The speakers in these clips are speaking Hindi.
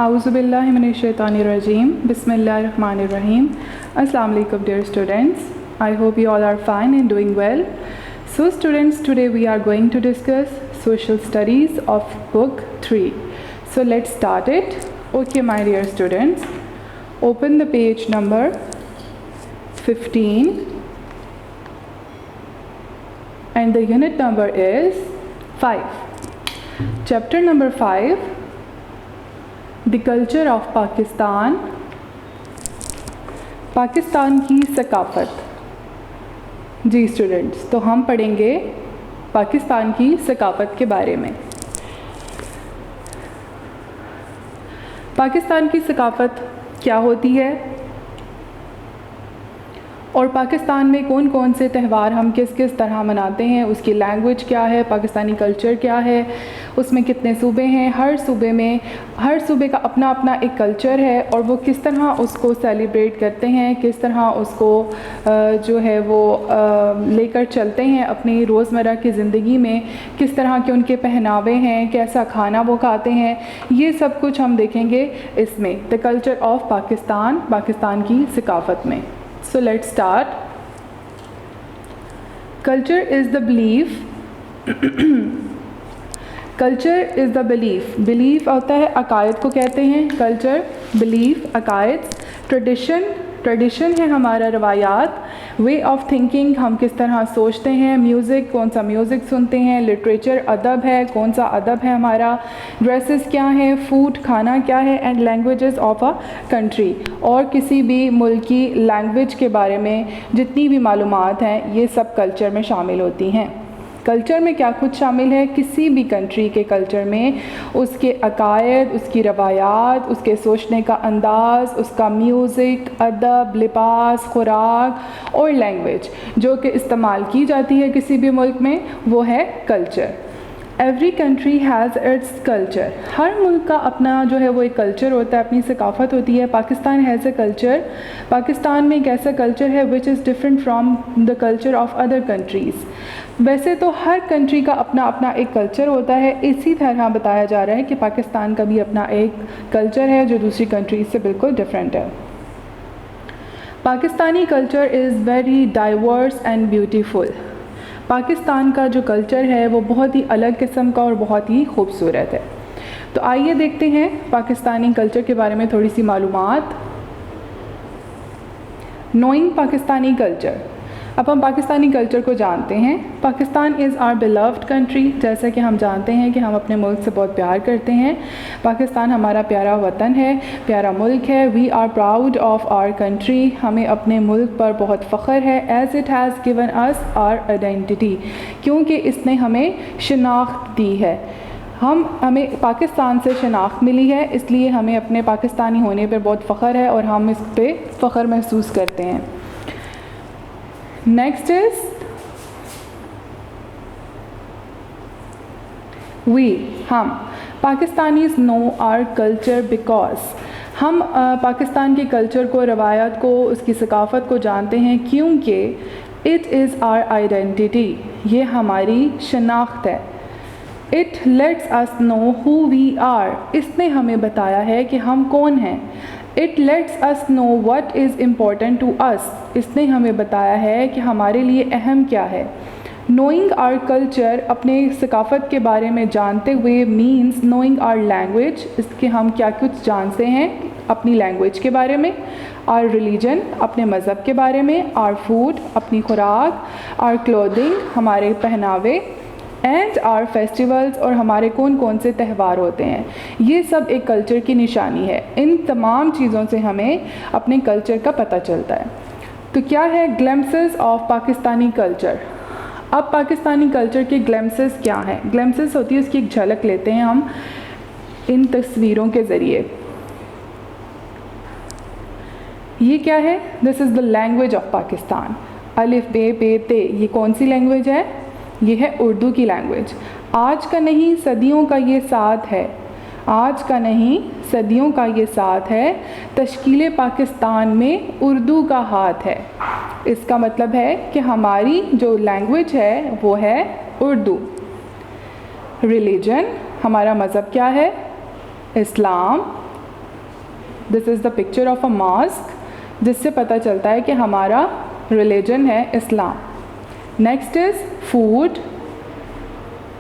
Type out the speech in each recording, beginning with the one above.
Auzubillahiminash-shaytanir-rajim. Bismillahir-rahmanir-rahim. Assalamu alaikum dear students. I hope you all are fine and doing well. So students, today we are going to discuss social studies of book 3. So let's start it. Okay my dear students, open the page number 15 and the unit number is 5. Chapter number 5, The Culture of Pakistan, Pakistan की सकाफ़त। जी स्टूडेंट्स, तो हम पढ़ेंगे पाकिस्तान की सकाफ़त के बारे में। पाकिस्तान की सकाफ़त क्या होती है और पाकिस्तान में कौन कौन से त्यौहार हम किस किस तरह मनाते हैं, उसकी लैंग्वेज क्या है, पाकिस्तानी कल्चर क्या है, उसमें कितने सूबे हैं, हर सूबे का अपना अपना एक कल्चर है और वो किस तरह उसको सेलिब्रेट करते हैं, किस तरह उसको जो है वो लेकर चलते हैं अपनी रोज़मर्रा की ज़िंदगी में, किस तरह के उनके पहनावे हैं, कैसा खाना वो खाते हैं, ये सब कुछ हम देखेंगे इसमें the culture of Pakistan, Pakistan की सकाफ़त में। So let's start. Culture is the belief. Culture is the belief. Belief होता है अकायद को कहते हैं। Culture, belief, अकायद, ट्रेडिशन है हमारा, रवायात, वे ऑफ थिंकिंग, हम किस तरह सोचते हैं, म्यूज़िक, कौन सा म्यूज़िक सुनते हैं, लिटरेचर, अदब है, कौन सा अदब है हमारा, ड्रेसेस क्या है, फूड, खाना क्या है, and languages of a country, और किसी भी मुल्क की लैंग्वेज के बारे में जितनी भी मालूमात हैं ये सब कल्चर में शामिल होती हैं। कल्चर में क्या कुछ शामिल है, किसी भी कंट्री के कल्चर में उसके अकायद, उसकी रवायात, उसके सोचने का अंदाज़, उसका म्यूज़िक, अदब, लिबास, खुराक और लैंग्वेज जो कि इस्तेमाल की जाती है किसी भी मुल्क में, वो है culture. Every country has its culture, हर मुल्क का अपना जो है वो एक कल्चर होता है, अपनी सकाफ़त होती है। Pakistan has a culture, Pakistan में एक ऐसा कल्चर है which is different from the culture of other countries. वैसे तो हर कंट्री का अपना अपना एक कल्चर होता है, इसी तरह बताया जा रहा है कि पाकिस्तान का भी अपना एक कल्चर है जो दूसरी कंट्रीज से बिल्कुल डिफरेंट है। Pakistani culture is very diverse and beautiful, Pakistan का जो कल्चर है वो बहुत ही अलग किस्म का और बहुत ही खूबसूरत है। तो आइए देखते हैं पाकिस्तानी कल्चर के बारे में थोड़ी सी मालूमात। नोइंग पाकिस्तानी कल्चर, अब हम पाकिस्तानी कल्चर को जानते हैं। Pakistan is our beloved country, जैसा कि हम जानते हैं कि हम अपने मुल्क से बहुत प्यार करते हैं। पाकिस्तान हमारा प्यारा वतन है, प्यारा मुल्क है। We are proud of our country, हमें अपने मुल्क पर बहुत फ़ख्र है। As it has given us our identity, क्योंकि इसने हमें शनाख्त दी है। हमें पाकिस्तान से शनाख्त मिली है, इसलिए हमें अपने पाकिस्तानी होने पर बहुत फ़ख्र है और हम इस पर फ़ख्र महसूस करते हैं। नेक्स्ट इज हम Pakistanis know our culture because, हम पाकिस्तान के कल्चर को, रवायात को, उसकी सकाफ़त को जानते हैं क्योंकि इट इज़ आवर आइडेंटिटी, ये हमारी शनाख्त है। It lets us know who we are, इसने हमें बताया है कि हम कौन हैं। It lets us know what is important to us, इसने हमें बताया है कि हमारे लिए अहम क्या है। नोइंग आवर कल्चर, अपने सकाफ़त के बारे में जानते हुए, मीन्स नोइंग आवर लैंग्वेज, इसके हम क्या कुछ जानते हैं अपनी लैंग्वेज के बारे में। आवर रिलीजन, अपने मज़हब के बारे में। आवर फूड, अपनी खुराक। आवर क्लोथिंग, हमारे पहनावे। एंड आवर फेस्टिवल्स, और हमारे कौन कौन से त्यौहार होते हैं। ये सब एक कल्चर की निशानी है। इन तमाम चीज़ों से हमें अपने कल्चर का पता चलता है। तो क्या है ग्लिम्पसेस ऑफ पाकिस्तानी कल्चर। अब पाकिस्तानी कल्चर के ग्लिम्पसेस क्या हैं। ग्लिम्पसेस होती है, उसकी एक झलक लेते हैं हम इन तस्वीरों के ज़रिए। ये क्या है, this is the language of Pakistan. अलिफ बे पे ते, ये कौन सी लैंग्वेज है, ये है उर्दू की लैंग्वेज। आज का नहीं सदियों का ये साथ है, आज का नहीं सदियों का ये साथ है, तश्कील पाकिस्तान में उर्दू का हाथ है। इसका मतलब है कि हमारी जो लैंग्वेज है वो है उर्दू। रिलीजन, हमारा मज़हब क्या है, इस्लाम। This is the picture of a mask, जिससे पता चलता है कि हमारा रिलीजन है इस्लाम। नेक्स्ट इज़ फूड,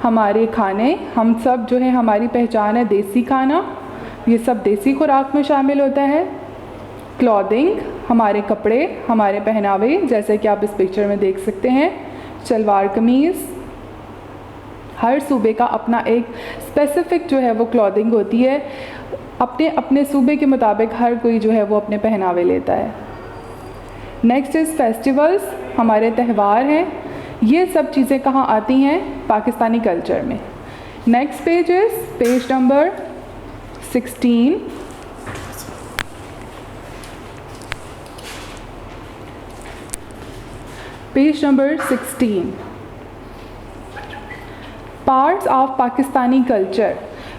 हमारे खाने, हम सब जो है हमारी पहचान है देसी खाना, ये सब देसी खुराक में शामिल होता है। क्लॉथिंग, हमारे कपड़े, हमारे पहनावे, जैसे कि आप इस पिक्चर में देख सकते हैं, सलवार कमीज़। हर सूबे का अपना एक स्पेसिफ़िक जो है वो क्लॉथिंग होती है, अपने अपने सूबे के मुताबिक हर कोई जो है वो अपने पहनावे लेता है। नेक्स्ट इज़ फेस्टिवल्स, हमारे त्यौहार हैं। ये सब चीज़ें कहाँ आती हैं? पाकिस्तानी कल्चर में। Next page is page number 16। Page number 16, parts of Pakistani culture.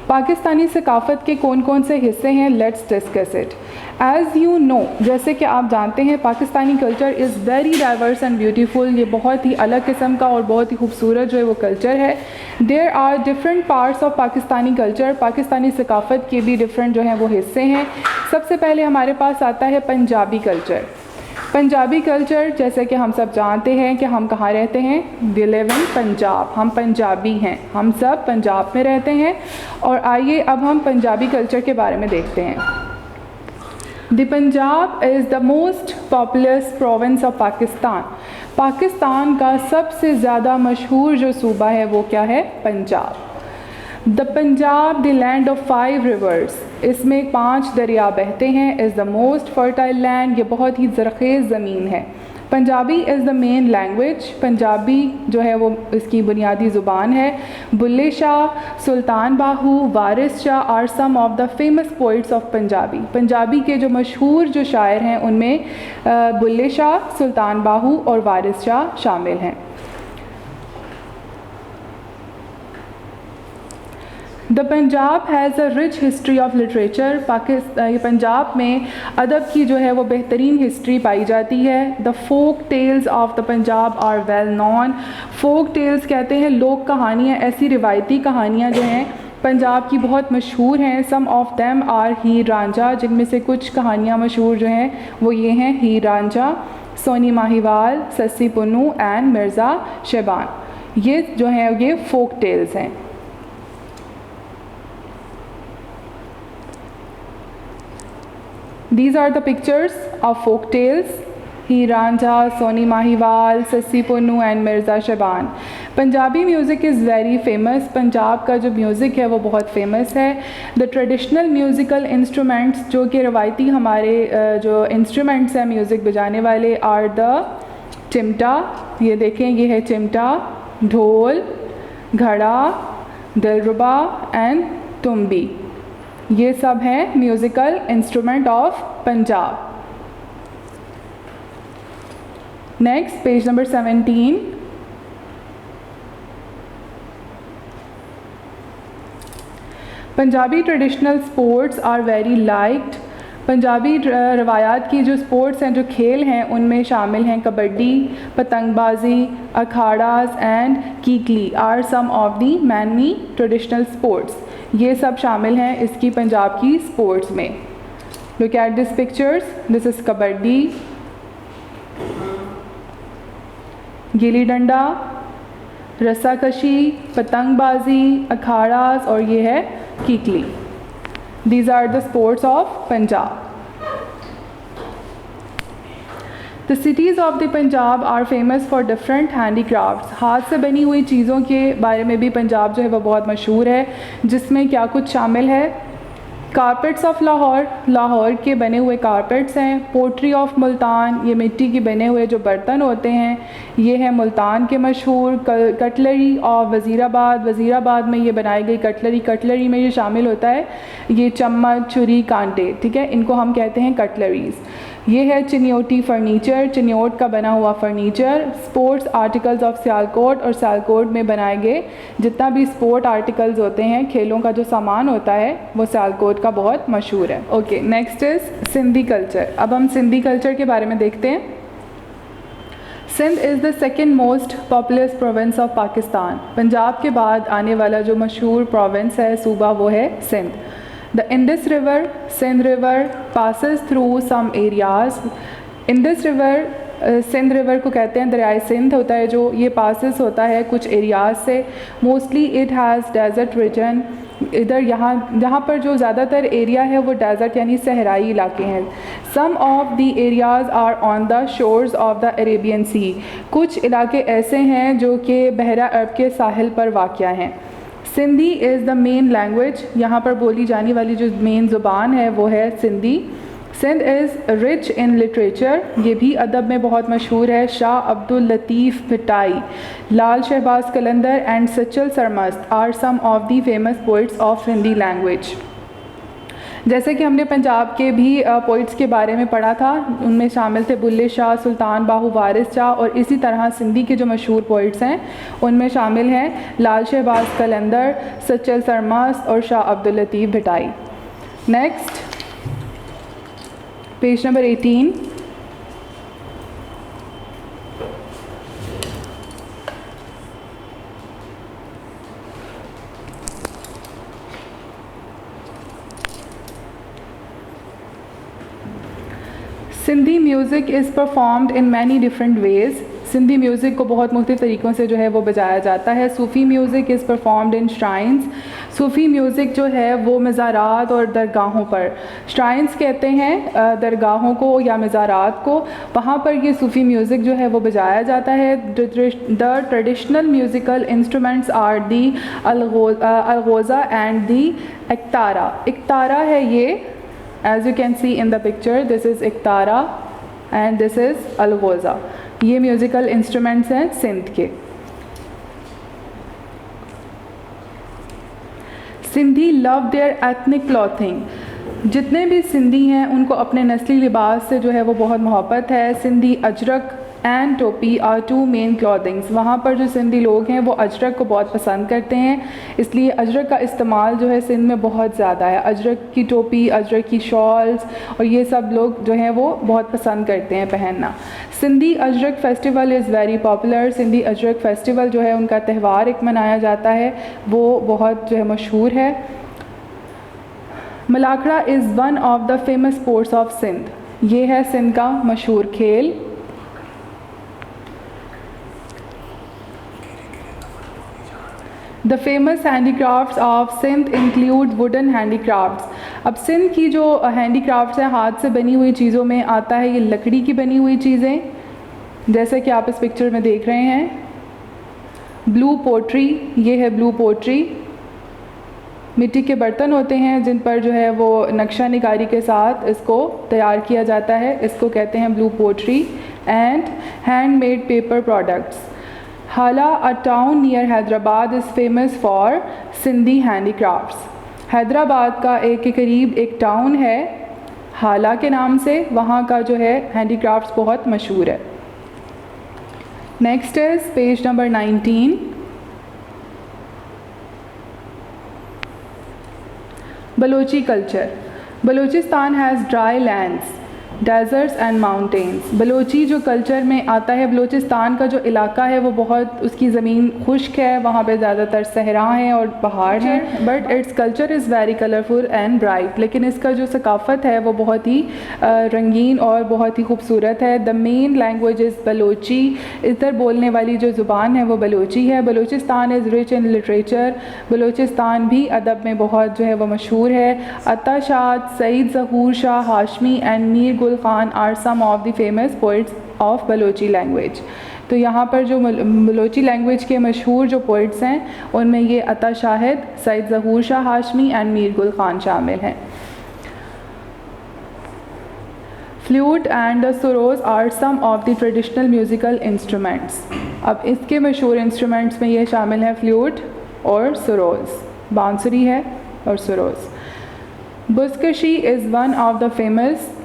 Pakistani सकाफ़त के कौन कौन से हिस्से हैं? Let's discuss it. As you know, जैसे कि आप जानते हैं, Pakistani culture is very diverse and beautiful. ये बहुत ही अलग किस्म का और बहुत ही खूबसूरत जो है वो कल्चर है। There are different parts of Pakistani culture. Pakistani सकाफ़त के भी डिफरेंट जो हैं वो हिस्से हैं। सबसे पहले हमारे पास आता है पंजाबी कल्चर। पंजाबी कल्चर, जैसे कि हम सब जानते हैं कि हम कहाँ रहते हैं, वी लिव इन पंजाब, हम पंजाबी हैं, हम सब पंजाब में रहते हैं। और आइए अब हम पंजाबी कल्चर के बारे में देखते हैं। The Punjab is the most populous province of Pakistan. Pakistan का सबसे ज़्यादा मशहूर जो सूबा है वो क्या है? Punjab. The Punjab the land of 5 rivers, इसमें 5 दरिया बहते हैं। Is the most fertile land, ये बहुत ही ज़रख़ेज़ ज़मीन है। Punjabi is the main language, Punjabi जो है वो इसकी बुनियादी ज़ुबान है। Bulleh Shah, Sultan Bahu, Waris Shah are some of the famous poets of Punjabi. Punjabi के जो मशहूर जो शायर हैं उनमें बुल्ले शाह, सुल्तान बाहू और वारिस शाह शामिल हैं। The Punjab has a rich history of literature. Punjab में अदब की जो है वो बेहतरीन हिस्ट्री पाई जाती है। The folk tales of the Punjab are well known. Folk tales कहते हैं लोक कहानियाँ, ऐसी रिवायती कहानियाँ जो हैं पंजाब की बहुत मशहूर हैं। सम ऑफ देम आर हीर रांझा, जिनमें से कुछ कहानियाँ मशहूर जो हैं वो ये हैं, हीर रांझा, सोनी माहिवाल, सस्सी पुन्नू एंड मिर्ज़ा शेबान। ये जो हैं ये फोक टेल्स हैं। These are the pictures of folk tales, Heer Ranjha, Sohni Mahiwal, Sassi Punnu and Mirza Sahiban. Punjabi music is very famous. Punjab का जो म्यूज़िक है वो बहुत फेमस है। द ट्रेडिशनल म्यूज़िकल इंस्ट्रूमेंट्स, जो कि रवायती हमारे जो इंस्ट्रूमेंट्स हैं म्यूज़िक बजाने वाले, आर द चिमटा, ये देखें ये है चिमटा, ढोल, घड़ा, दिलरुबा एंड तुम्बी। ये सब हैं musical instrument of Punjab. Next page number 17। Punjabi traditional sports are very liked. Punjabi रवायात की जो स्पोर्ट्स हैं, जो खेल हैं, उनमें शामिल हैं कबड्डी, पतंगबाजी, akharas and kikli are some of the many traditional sports. ये सब शामिल हैं इसकी पंजाब की स्पोर्ट्स में। Look at this pictures, this is kabaddi, gilli danda, रस्साकशी, पतंगबाजी, अखाड़ास और ये है कीकली। These are the sports of Punjab. The cities of the Punjab are famous for different handicrafts. हाथ से बनी हुई चीज़ों के बारे में भी पंजाब जो है वह बहुत मशहूर है, जिसमें क्या कुछ शामिल है? कारपेट्स ऑफ लाहौर, लाहौर के बने हुए कारपेट्स हैं। पोट्री ऑफ मुल्तान, ये मिट्टी के बने हुए जो बर्तन होते हैं, ये है मुल्तान के मशहूर। कटलरी ऑफ वज़ीराबाद, वज़ीराबाद में ये बनाई गई कटलरी, कटलरी में ये शामिल होता है ये चम्मच, छुरी, कांटे, ठीक है, इनको हम कहते हैं कटलरीज़। ये है चिन्योटी फर्नीचर, चिन्योट का बना हुआ furniture. Sports articles of Sialkot, और सियालकोट में बनाए गए जितना भी स्पोर्ट आर्टिकल्स होते हैं, खेलों का जो सामान होता है, वो सियालकोट का बहुत मशहूर है। Okay, next is Sindhi culture. अब हम सिंधी कल्चर के बारे में देखते हैं। Sindh is the second most populous province of Pakistan. Punjab के बाद आने वाला जो मशहूर प्रोविंस है, सूबा, वो है Sindh. The Indus river, Sindh river passes through some areas. Indus river, Sindh river को कहते हैं, दरियाए सिंध होता है जो, ये पासिस होता है कुछ एरियाज़ से। Mostly it has desert region, इधर यहाँ पर जो ज़्यादातर एरिया है वो डेजर्ट यानी सहराई इलाके हैं। Some of the areas are on the shores of the Arabian sea, कुछ इलाके ऐसे हैं जो कि बहरा अरब के साहिल पर वाक़या हैं। Sindhi is the main language, यहाँ पर बोली जाने वाली जो मेन ज़ुबान है वो है Sindhi. Sindh is rich in literature, ये भी अदब में बहुत मशहूर है। Shah Abdul Latif Bhittai, Lal Shahbaz Qalandar and Sachal Sarmast are some of the famous poets of Sindhi language. जैसे कि हमने पंजाब के भी पोइट्स के बारे में पढ़ा था, उनमें शामिल थे बुल्ले शाह, सुल्तान बाहू, वारिस शाह, और इसी तरह सिंधी के जो मशहूर पोइट्स हैं उनमें शामिल हैं लाल शहबाज कलंदर, सचल सरमस्त और Shah Abdul Latif Bhittai. Next page number 18। Sindhi music is performed in many different ways, Sindhi music को बहुत मुख्तलिफ़ तरीक़ों से जो है वो बजाया जाता है। Sufi music is performed in shrines, Sufi music जो है वो मज़ारात और दरगाहों पर, श्राइन्स कहते हैं दरगाहों को या मज़ारात को, वहाँ पर ये सूफ़ी म्यूज़िक जो है वो बजाया जाता है। The traditional musical instruments are the alghoza and the iktara, iktara है ये, as you can see in the picture, this is इक्तारा and this is algoza, ये म्यूज़िकल इंस्ट्रूमेंट्स हैं सिंध के। Sindhi love their ethnic clothing, जितने भी सिंधी हैं उनको अपने नस्ली लिबास से जो है वो बहुत मोहब्बत है। सिंधी अजरक एंड टोपी आर टू मेन क्लॉथिंग्स, वहाँ पर जो सिंधी लोग हैं वो अजरक को बहुत पसंद करते हैं, इसलिए अजरक का इस्तेमाल जो है सिंध में बहुत ज़्यादा है। अजरक की टोपी, अजरक की शॉल्स और ये सब लोग जो हैं वो बहुत पसंद करते हैं पहनना। Sindhi Ajrak festival is very popular, Sindhi Ajrak festival जो है उनका त्यौहार एक मनाया जाता है वो बहुत जो है मशहूर है। Malakhra is one of the famous sports of Sindh, ये है सिंध का मशहूर खेल। The famous handicrafts of Sindh include wooden handicrafts, अब सिंध की जो हैंडीक्राफ्ट्स हैं हाथ से बनी हुई चीज़ों में आता है ये लकड़ी की बनी हुई चीज़ें, जैसे कि आप इस पिक्चर में देख रहे हैं। ब्लू पोट्री, ये है ब्लू पोट्री, मिट्टी के बर्तन होते हैं जिन पर जो है वो नक्शा निगारी के साथ इसको तैयार किया जाता है, इसको कहते हैं blue pottery. And handmade paper products, Hala a town near Hyderabad is famous for Sindhi handicrafts, Hyderabad का एक के करीब एक टाउन है हाला के नाम से, वहाँ का जो है हैंडीक्राफ्ट्स बहुत मशहूर है। Next is page number 19। Balochi culture, Balochistan has dry lands, deserts and mountains, Balochi जो कल्चर में आता है, बलूचिस्तान का जो इलाका है वो बहुत, उसकी ज़मीन खुश्क है, वहाँ पे ज़्यादातर सहरा हैं और पहाड़ हैं। But its culture is very colourful and bright, लेकिन इसका जो सकाफ़त है वो बहुत ही रंगीन और बहुत ही खूबसूरत है। The main language is Balochi, इधर बोलने वाली जो ज़ुबान है वो बलोची है। Balochistan is rich in literature, Balochistan भी अदब में बहुत जो है वो मशहूर है। Ata Shad, Syed Zahoor Shah Hashmi and Mir Gul Khan are some of the famous poets of Balochi language, तो यहाँ पर जो बलोची लैंग्वेज के मशहूर जो पोइट्स हैं उनमें ये अता शाहिद, सईद ज़हूर शाह हाशमी एंड मीर गुल खान शामिल हैं। Flute and the suroz are some of the traditional musical instruments, अब इसके मशहूर इंस्ट्रूमेंट्स में ये शामिल हैं फ्लूट और सुरोज़, बांसुरी है और suroz. Buzkashi is one of the famous,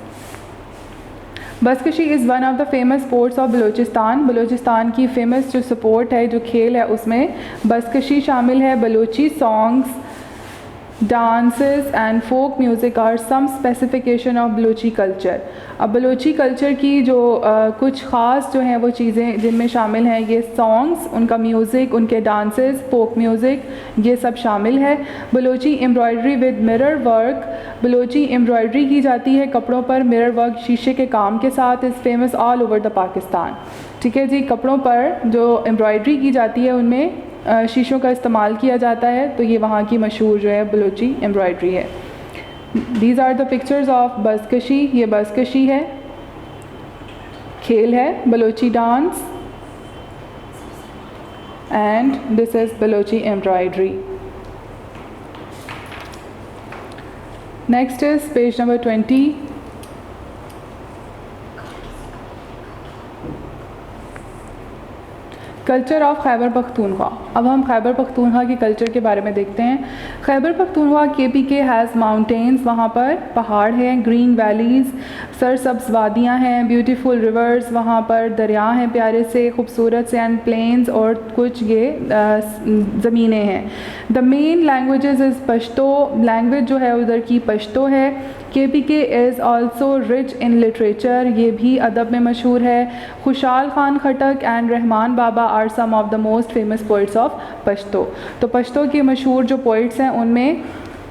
buzkashi is one of the famous sports of Balochistan, Balochistan की फ़ेमस जो स्पोर्ट है, जो खेल है उसमें बसकशी शामिल है। Balochi songs dances and folk music are some specification of Balochi culture. अब बलोची कल्चर की जो कुछ ख़ास जो हैं वो चीज़ें जिनमें शामिल हैं, ये सॉन्ग्स, उनका म्यूज़िक, उनके डांसेस, फोक म्यूज़िक, ये सब शामिल है। Balochi embroidery with mirror work, Balochi embroidery की जाती है कपड़ों पर मिरर वर्क, शीशे के काम के साथ, is famous all over the Pakistan. ठीक है जी, कपड़ों पर जो एम्ब्रॉयडरी की जाती है उनमें शीशों का इस्तेमाल किया जाता है, तो ये वहाँ की मशहूर जो है बलोची एम्ब्रॉयडरी है। These are the pictures of buzkashi, ये बज़कशी है, खेल है, Balochi dance, and this is Balochi embroidery. Next is page number 20। Culture of Khyber Pakhtunkhwa. अब हम खैबर पख्तूनख्वा के कल्चर के बारे में देखते हैं। Khyber Pakhtunkhwa KPK has mountains, वहाँ पर पहाड़ हैं, ग्रीन वैलीज़, सरसब्ज़ वादियाँ हैं, ब्यूटीफुल रिवर्स, वहाँ पर दरिया हैं प्यारे से, खूबसूरत से, एंड प्लेन्स, और कुछ ये ज़मीनें हैं। The main languages is Pashto, language जो है उधर की पश्तो है। KPK is also rich in literature, ये भी अदब में मशहूर है। Khushal Khan Khattak and Rehman Baba are some of the most famous poets of Pashto. तो पश्तो के मशहूर जो पोइट्स हैं उनमें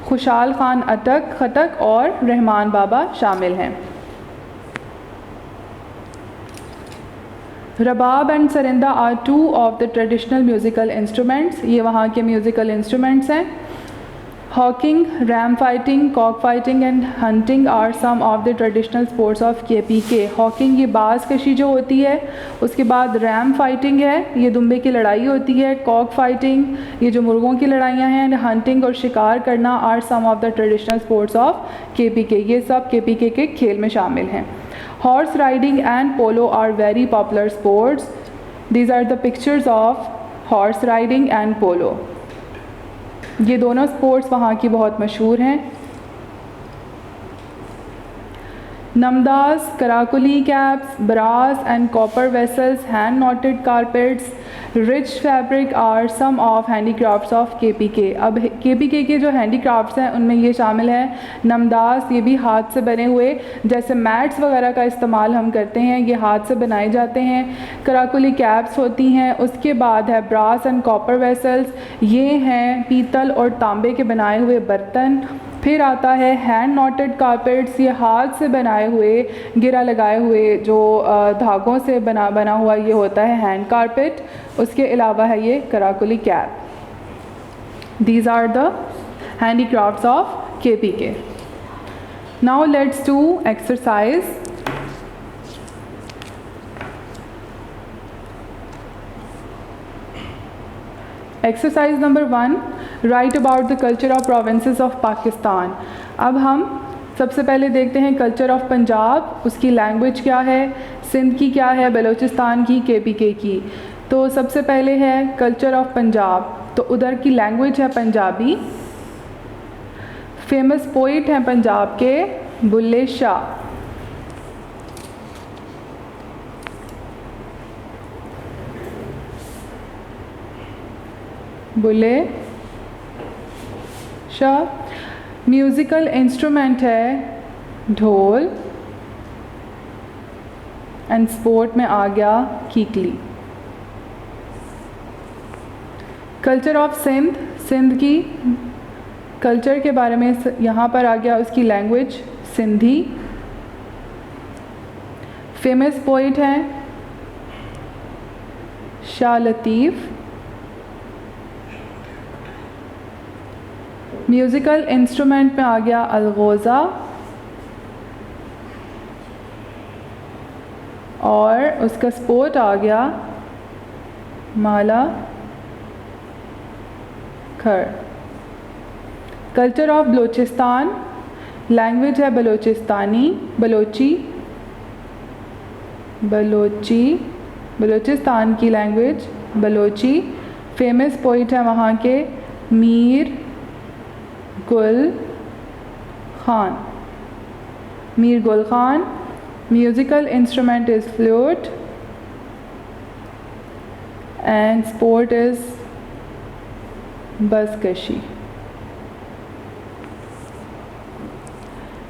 खुशाल खान खटक और रहमान बाबा शामिल हैं। Rabab and sarinda are two of the traditional musical instruments, ये वहाँ के म्यूज़िकल इंस्ट्रूमेंट्स हैं। Hawking, ram fighting, cock fighting and hunting are some of the traditional sports of KPK। Hawking ये बाज़ कशी जो होती है, उसके बाद रैम फाइटिंग है, ये दुम्बे की लड़ाई होती है। कॉक फाइटिंग ये जो मुर्गों की लड़ाइयाँ हैं। हंटिंग और शिकार करना are some of the traditional sports of KPK, ये सब KPK के खेल में शामिल हैं। Horse riding and polo are very popular sports. These are the pictures of horse riding and polo, ये दोनों स्पोर्ट्स वहाँ की बहुत मशहूर हैं। Namdas, karakuli caps, brass and copper vessels, hand knotted carpets, rich fabric are some of handicrafts of KPK। अब KPK के जो हैंडीक्राफ्ट्स हैं उनमें ये शामिल हैं। नमदास, ये भी हाथ से बने हुए, जैसे मैट्स वगैरह का इस्तेमाल हम करते हैं, ये हाथ से बनाए जाते हैं। कराकुली कैप्स होती हैं। उसके बाद है ब्रास एंड कॉपर वेसल्स, ये हैं पीतल और तांबे के बनाए हुए बर्तन। फिर आता है हैंड नॉटेड कारपेट्स, ये हाथ से बनाए हुए, गिरा लगाए हुए जो धागों से बना हुआ ये होता है हैंड कारपेट। उसके अलावा है ये karakuli cap. These are the handicrafts of KPK। Now let's do exercise. Exercise number 1, write about the culture of provinces of Pakistan. अब हम सबसे पहले देखते हैं कल्चर ऑफ पंजाब, उसकी लैंग्वेज क्या है, सिंध की क्या है, बलूचिस्तान की, KPK की। तो सबसे पहले है कल्चर ऑफ पंजाब, तो उधर की लैंग्वेज है पंजाबी। फेमस पोइट हैं पंजाब के बुल्ले शाह। बुल्ले शाह। म्यूज़िकल इंस्ट्रूमेंट है ढोल, एंड स्पोर्ट में आ गया कीकली। कल्चर ऑफ सिंध, सिंध की कल्चर के बारे में यहाँ पर आ गया, उसकी लैंग्वेज सिंधी। फेमस पोइट हैं शाह लतीफ़। म्यूज़िकल इंस्ट्रूमेंट में आ गया अलगोज़ा, और उसका स्पोर्ट आ गया माला खर। कल्चर ऑफ बलूचिस्तान, लैंग्वेज है बलूचिस्तानी, बलूचिस्तान की लैंग्वेज बलोची। फेमस पोइट है वहाँ के Mir Gul Khan. Musical instrument is flute, and sport is buzkashi.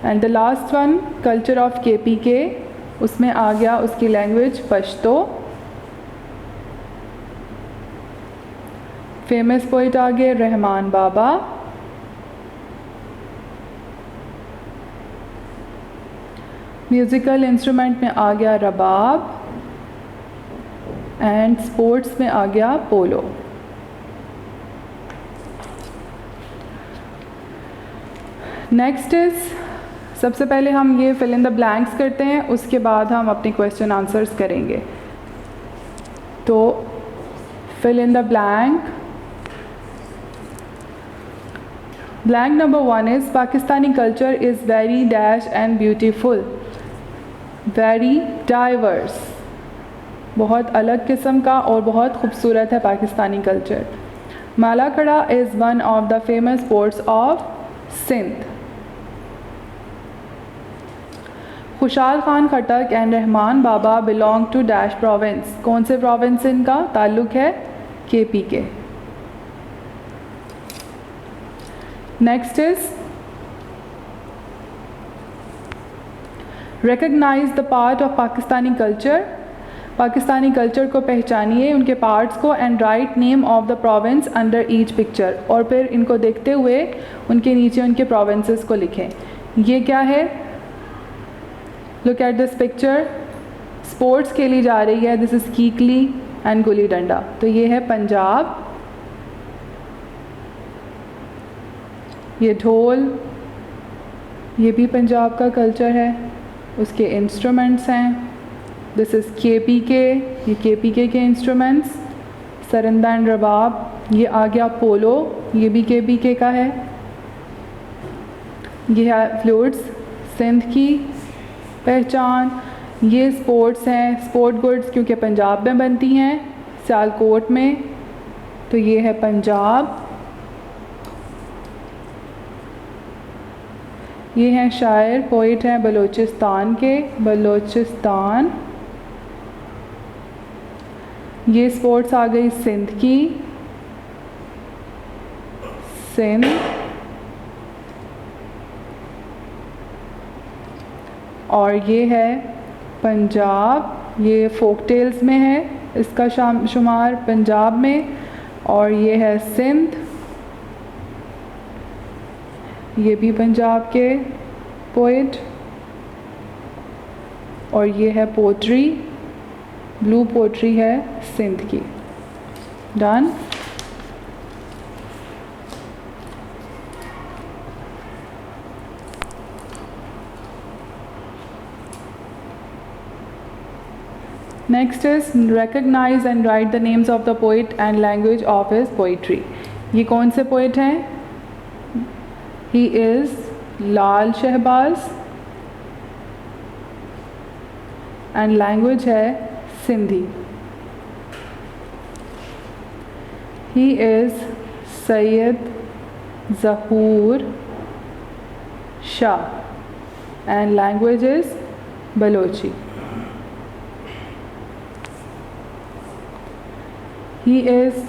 And the last one culture of KPK, उसमें आ गया उसकी लैंग्वेज पश्तो। फेमस पोइट आ गए रहमान बाबा। म्यूज़िकल इंस्ट्रूमेंट में आ गया रबाब एंड स्पोर्ट्स में आ गया पोलो। नेक्स्ट इज़, सबसे पहले हम ये फिल इन द ब्लैंक्स करते हैं, उसके बाद हम अपने क्वेश्चन आंसर्स करेंगे। तो fill in the blank. Blank number 1 is Pakistani culture is very dash and beautiful, very diverse, बहुत अलग किस्म का और बहुत खूबसूरत है Pakistani culture. Malakhra is one of the famous ports of Sindh। Khushal Khan Khattak and Rehman Baba belong to dash province, कौन से प्रोविंस से इनका ताल्लुक़ है? KPK। Next is recognise the part of Pakistani culture, Pakistani culture को पहचानिए, उनके पार्ट्स को, and write name of the province under each picture, और फिर इनको देखते हुए उनके नीचे उनके प्रोविंसेस को लिखें। ये क्या है? Look at this picture, sports खेली जा रही है, दिस इज़ कीकली एंड गुली डंडा, तो ये है पंजाब। ये ढोल, ये भी पंजाब का कल्चर है, उसके इंस्ट्रूमेंट्स हैं, दिस इज़ KPK, ये KPK के इंस्ट्रूमेंट्स। सरंदा एंड रबाब, ये आ गया पोलो, ये भी KPK का है। ये है फ्लूट्स, सिंध की पहचान। ये स्पोर्ट्स हैं, स्पोर्ट गुड्स क्योंकि पंजाब में बनती हैं, सियालकोट में, तो ये है पंजाब। ये हैं शायर, पोइट हैं बलूचिस्तान के, बलूचिस्तान। ये स्पोर्ट्स आ गई सिंध की, सिंध। और ये है पंजाब, ये फोक टेल्स में है, इसका शुमार पंजाब में। और ये है सिंध, ये भी पंजाब के पोइट। और ये है पोट्री, ब्लू पोट्री है सिंध की। Done. Next is recognise and write the names of the poet and language of his poetry. ये कौन से पोइट हैं? He is Lal Shahbaz and language है Sindhi. He is Syed Zahoor Shah and language is Balochi. He is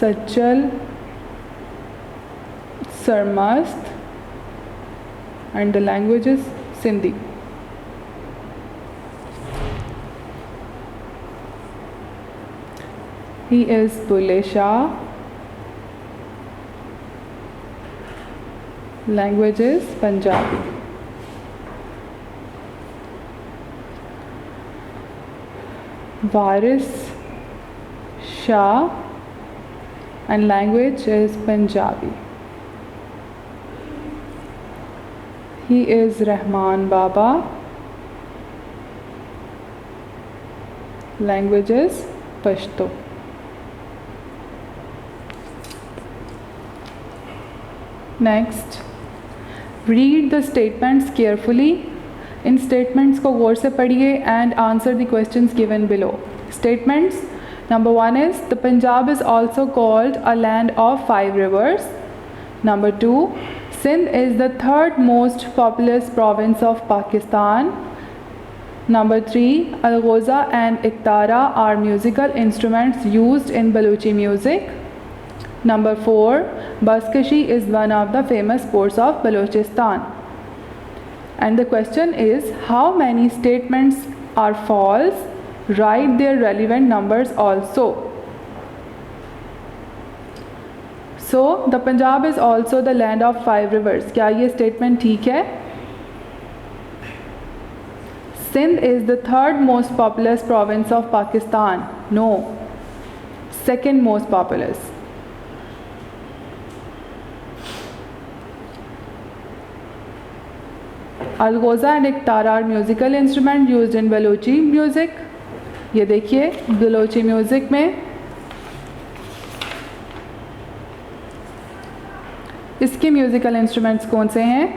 Sachal Sarmast and the language is Sindhi. He is Bulle Shah, language is Punjabi. Waris Shah and language is Punjabi. He is Rahman Baba, language is Pashto. Next, read the statements carefully. In statements को गौर से पढ़िए and answer the questions given below. Statements number 1 is the Punjab is also called a land of 5 rivers. Number 2, Sindh is the third most populous province of Pakistan. Number 3, Algoza and Iktara are musical instruments used in Baluchi music. Number 4, Baskashi is one of the famous sports of Balochistan. And the question is, how many statements are false? Write their relevant numbers also. So the Punjab is also the land of 5 rivers. क्या ये statement ठीक है? Sindh is the 3rd most populous province of Pakistan. No, 2nd most populous. Algoza and Iqtar are musical instrument used in Balochi music. ये देखिए बलोची म्यूज़िक में इसके म्यूज़िकल इंस्ट्रूमेंट्स कौन से हैं?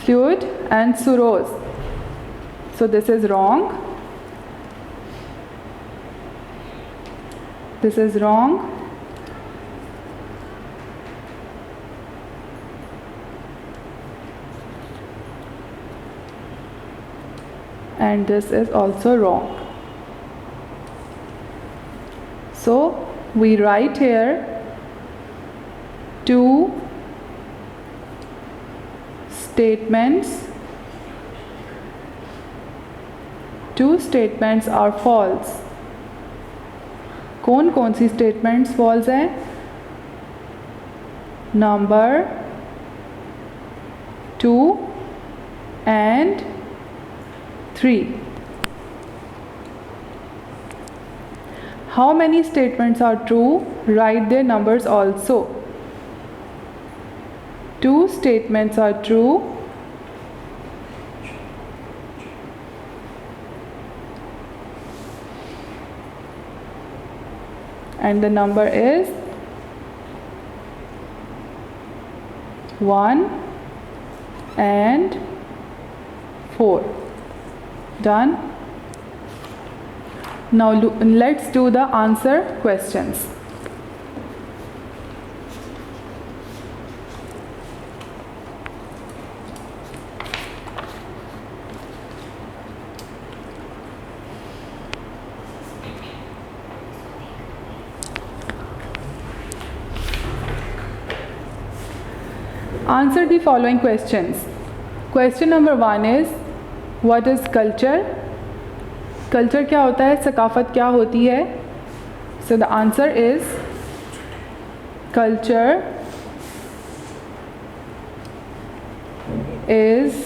Flute and suroz. So this is wrong. This is wrong. And this is also wrong. So we write here 2 statements. 2 statements are false. कौन कौन सी statements false हैं? Number 2 and 3. How many statements are true? Write their numbers also. 2 statements are true. And the number is 1 and 4. Done. Now let's do the answer questions. Answer the following questions. Question number 1 is, what is culture? Culture क्या होता है? सकाफ़त क्या होती है? So the answer is, culture is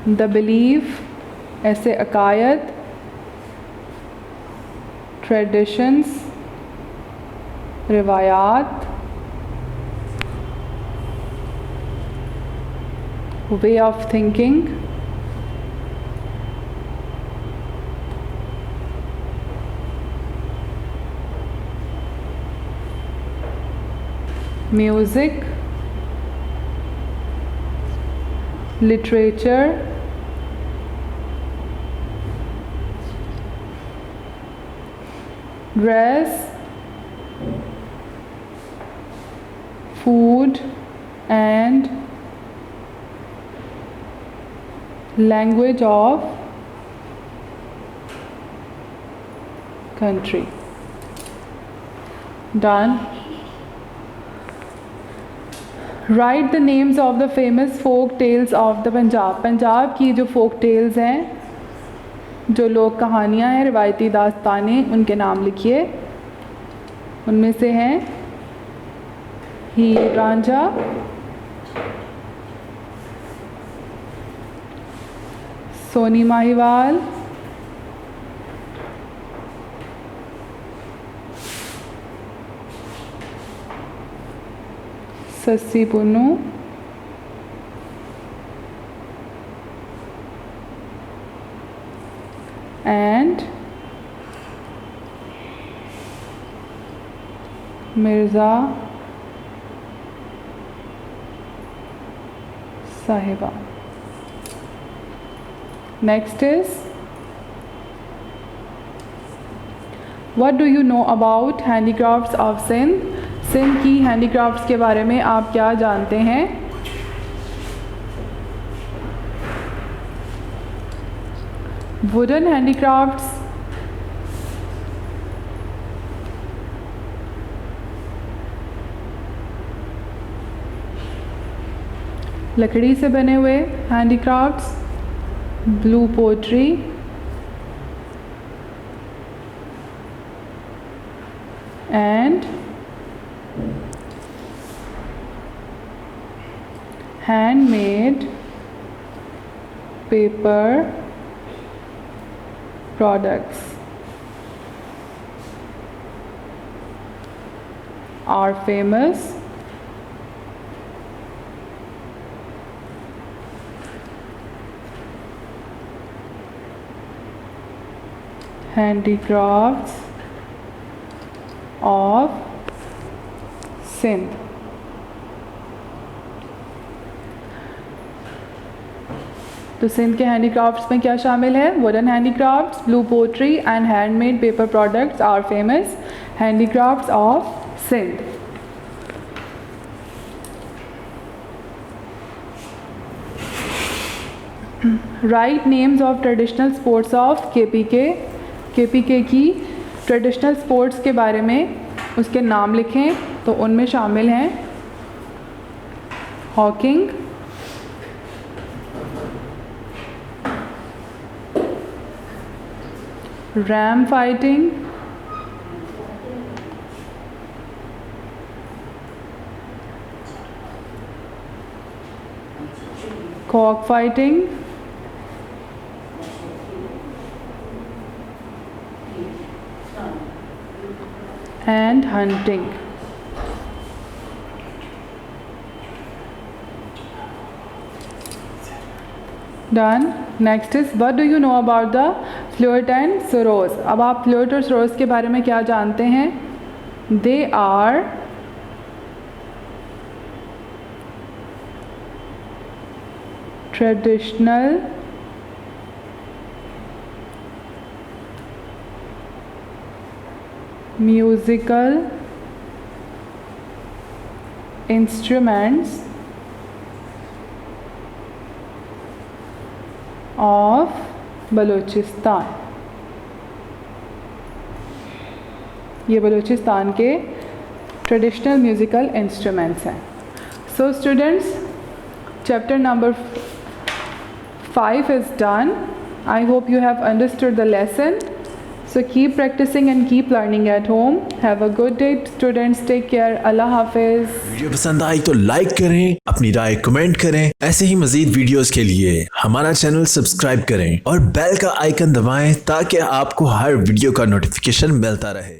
the belief, ऐसे अकायद, traditions, रिवायात, way of thinking, music, literature, dress, food and language of country. Done. Write the names of the famous folk tales of the Punjab. Punjab की जो folk tales हैं, जो लोक कहानियाँ हैं, रिवायती दास्तानें, उनके नाम लिखिए. उनमें से हैं हीर रांझा, सोनी माहिवाल, सस्सी पुन्नू, and मिर्ज़ा साहिबा. Next is, what do you know about handicrafts of Sindh? Sindh की हैंडीक्राफ्ट्स के बारे में आप क्या जानते हैं? वुडन हैंडीक्राफ्ट्स, लकड़ी से बने हुए handicrafts, blue pottery, and handmade paper products are famous handicrafts of Sindh. तो सिंध के हैंडीक्राफ्ट्स में क्या शामिल है? Wooden handicrafts, blue pottery and handmade paper products are famous handicrafts of Sindh. Write names of traditional sports of KPK. KPK की ट्रेडिशनल स्पोर्ट्स के बारे में उसके नाम लिखें. तो उनमें शामिल हैं Hawking, ram fighting, cock fighting, and hunting. Done. Next is what do you know about the fluid and Saroj. अब आप फ्लूइड और सरोज के बारे में क्या जानते हैं? They are traditional musical instruments of Balochistan. ये बलूचिस्तान के ट्रेडिशनल म्यूज़िकल इंस्ट्रूमेंट्स हैं. So students, chapter number 5 is done. I hope you have understood the lesson. So keep practicing and keep learning at home. Have a good day students. Take care. Allah Hafiz. Video पसंद आई तो लाइक करें, अपनी राय कमेंट करें. ऐसे ही मजीद वीडियोस के लिए हमारा चैनल सब्सक्राइब करें और बेल का आइकन दबाएं ताकि आपको हर वीडियो का नोटिफिकेशन मिलता रहे.